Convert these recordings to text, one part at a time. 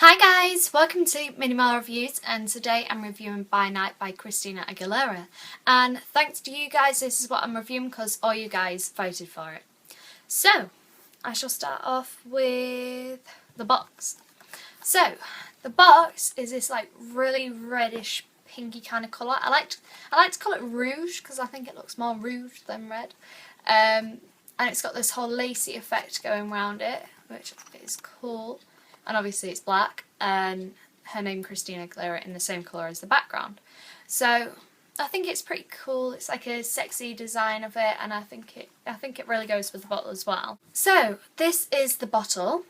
Hi guys, welcome to MinnieMollyReviews, and today I'm reviewing By Night by Christina Aguilera, and thanks to you guys this is what I'm reviewing because all you guys voted for it. So I shall start off with the box. So the box is this like really reddish pinky kind of colour. I like to call it rouge because I think it looks more rouge than red, and it's got this whole lacy effect going around it, which is cool. And obviously it's black, and her name Christina Aguilera in the same colour as the background. So I think it's pretty cool. It's like a sexy design of it, and I think it really goes with the bottle as well. So this is the bottle,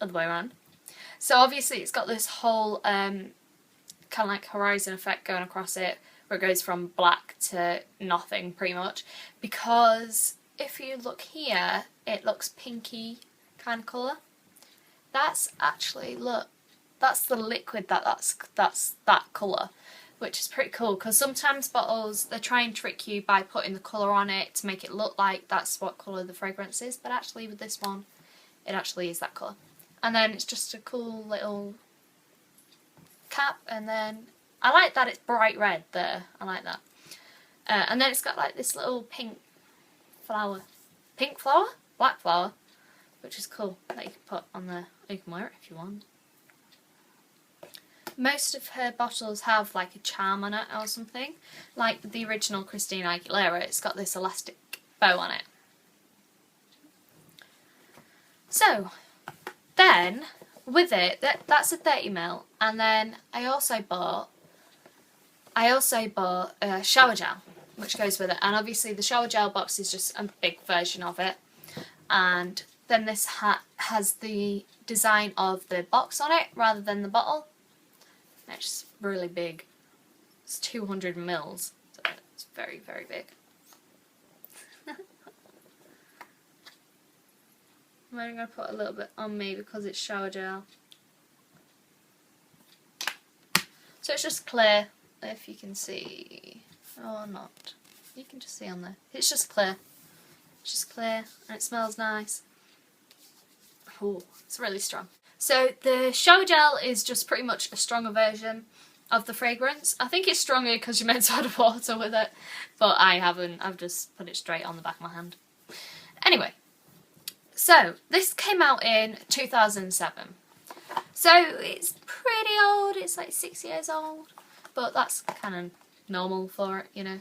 other way around. So obviously it's got this whole kind of like horizon effect going across it, where it goes from black to nothing pretty much. Because if you look here, it looks pinky kind of colour. That's actually, look, that's the liquid that's that colour, which is pretty cool because sometimes bottles, they try and trick you by putting the colour on it to make it look like that's what colour the fragrance is, but actually with this one, it actually is that colour. And then it's just a cool little cap, and then I like that it's bright red there, I like that. And then it's got like this little pink flower, black flower, which is cool, that you can put on there. You can wear it if you want. Most of her bottles have like a charm on it or something. Like the original Christina Aguilera, it's got this elastic bow on it. So, then, with it, that's a 30ml, and then I also bought a shower gel, which goes with it. And obviously the shower gel box is just a big version of it. And then this has the design of the box on it rather than the bottle. It's really big. It's 200ml, so it's very, very big. I'm only going to put a little bit on me because it's shower gel. So it's just clear, if you can see, or not. You can just see on there. It's just clear. It's just clear, and it smells nice. Oh, it's really strong. So the shower gel is just pretty much a stronger version of the fragrance. I think it's stronger because you're meant to add water with it, but I haven't. I've just put it straight on the back of my hand. Anyway, so this came out in 2007. So it's pretty old. It's like 6 years old, but that's kind of normal for it, you know.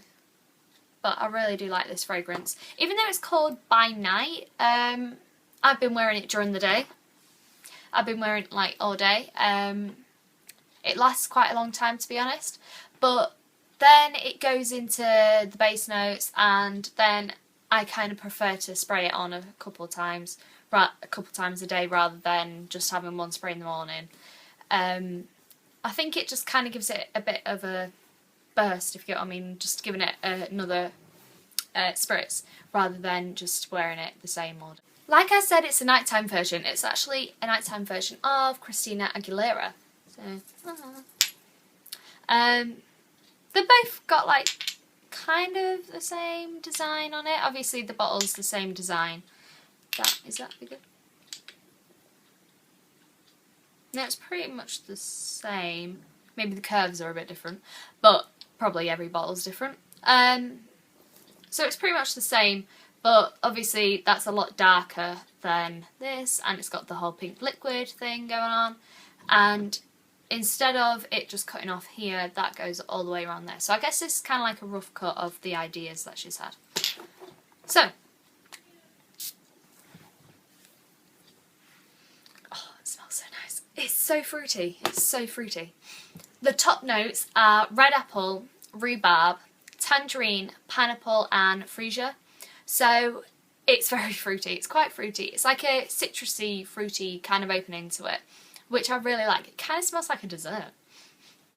But I really do like this fragrance. Even though it's called By Night, I've been wearing it during the day. I've been wearing it like all day. It lasts quite a long time, to be honest. But then it goes into the base notes, and then I kind of prefer to spray it on a couple of times a day rather than just having one spray in the morning. I think it just kind of gives it a bit of a burst, if you get what I mean, just giving it another spritz rather than just wearing it the same all day. Like I said, it's a nighttime version. It's actually a nighttime version of Christina Aguilera. So, they both got like kind of the same design on it. Obviously, the bottle's the same design. Is that bigger? No, it's pretty much the same. Maybe the curves are a bit different, but probably every bottle's different. So it's pretty much the same. But obviously that's a lot darker than this, and it's got the whole pink liquid thing going on, and instead of it just cutting off here, that goes all the way around there. So I guess it's kind of like a rough cut of the ideas that she's had. So, oh, it smells so nice. It's so fruity. It's so fruity. The top notes are red apple, rhubarb, tangerine, pineapple and freesia. So it's very fruity. It's quite fruity. It's like a citrusy, fruity kind of opening to it, which I really like. It kind of smells like a dessert.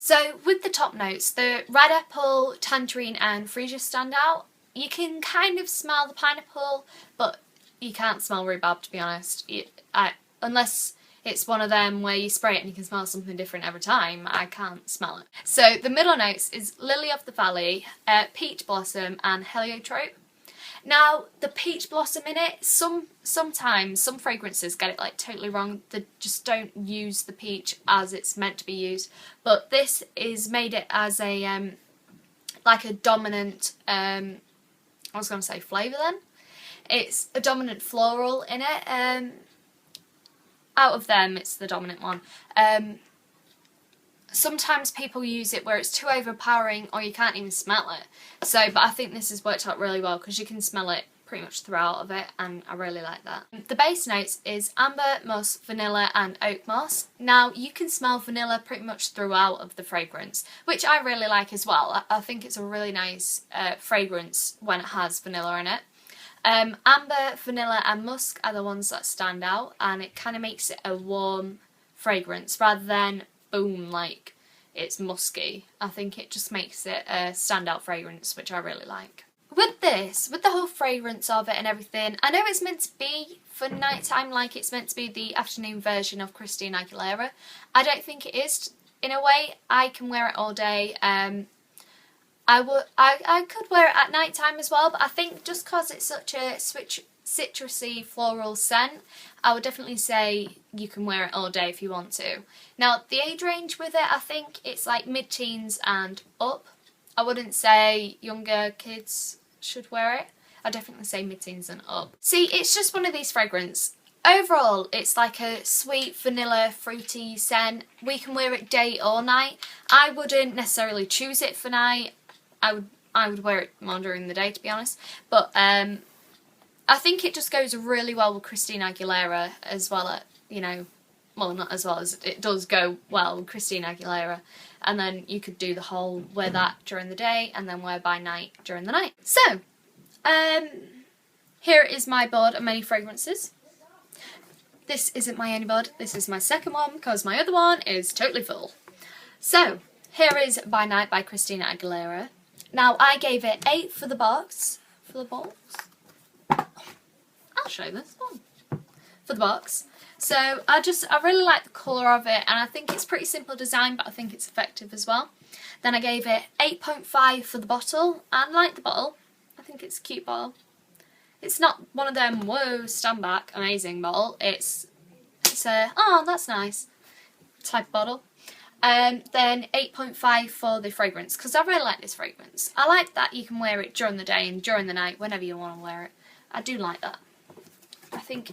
So with the top notes, the red apple, tangerine and freesia stand out. You can kind of smell the pineapple, but you can't smell rhubarb, to be honest. Unless it's one of them where you spray it and you can smell something different every time, I can't smell it. So the middle notes is lily of the valley, peach blossom and heliotrope. Now, the peach blossom in it, sometimes some fragrances get it like totally wrong. They just don't use the peach as it's meant to be used. But this is made it as a like a dominant, I was going to say flavour then. It's a dominant floral in it. Out of them, it's the dominant one. Sometimes people use it where it's too overpowering or you can't even smell it. So, but I think this has worked out really well because you can smell it pretty much throughout of it, and I really like that. The base notes is amber, musk, vanilla and oak moss. Now, you can smell vanilla pretty much throughout of the fragrance, which I really like as well. I think it's a really nice fragrance when it has vanilla in it. Amber, vanilla and musk are the ones that stand out, and it kind of makes it a warm fragrance rather than boom, like it's musky. I think it just makes it a standout fragrance, which I really like. With this, with the whole fragrance of it and everything, I know it's meant to be for nighttime, like it's meant to be the afternoon version of Christina Aguilera. I don't think it is. In a way, I can wear it all day. I could wear it at night time as well, but I think just because it's such a citrusy floral scent, I would definitely say you can wear it all day if you want to. Now, the age range with it, I think it's like mid-teens and up. I wouldn't say younger kids should wear it. I'd definitely say mid-teens and up. See, it's just one of these fragrances. Overall, it's like a sweet, vanilla, fruity scent. We can wear it day or night. I wouldn't necessarily choose it for night. I would wear it more during the day, to be honest. But I think it just goes really well with Christina Aguilera as well. You know, well, not as well as it does go well with Christina Aguilera. And then you could do the whole wear that during the day and then wear by night during the night. So, here is my board of many fragrances. This isn't my only board. This is my second one because my other one is totally full. So, here is By Night by Christina Aguilera. Now, I gave it 8 for the box. For the box? I'll show this one. For the box. So, I really like the colour of it, and I think it's pretty simple design, but I think it's effective as well. Then I gave it 8.5 for the bottle. I like the bottle. I think it's a cute bottle. It's not one of them, whoa, stand back, amazing bottle. It's a, oh, that's nice type bottle. Then 8.5 for the fragrance, because I really like this fragrance. I like that you can wear it during the day and during the night, whenever you want to wear it. I do like that. I think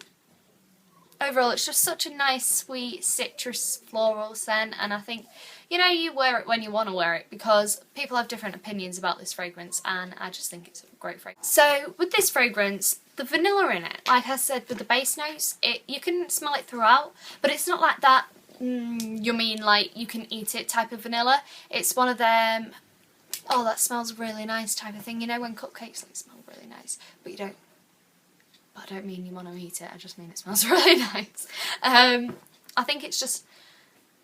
overall it's just such a nice, sweet, citrus, floral scent, and I think, you know, you wear it when you want to wear it, because people have different opinions about this fragrance, and I just think it's a great fragrance. So, with this fragrance, the vanilla in it, like I said with the base notes, you can smell it throughout, but it's not like that you mean like you can eat it type of vanilla. It's one of them, oh, that smells really nice type of thing, you know, when cupcakes like smell really nice, but you don't. But I don't mean you want to eat it, I just mean it smells really nice. I think it's just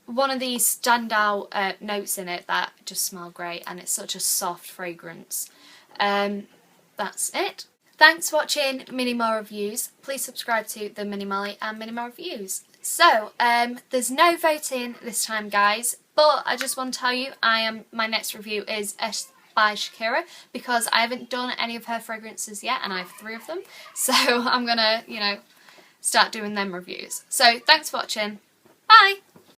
one of these standout notes in it that just smell great, and it's such a soft fragrance. That's it. Thanks for watching MinnieMollyReviews. Please subscribe to the Minnie Molly and MinnieMollyReviews. So, there's no voting this time, guys, but I just want to tell you, my next review is by Shakira, because I haven't done any of her fragrances yet, and I have 3 of them, so I'm gonna, you know, start doing them reviews. So, thanks for watching. Bye!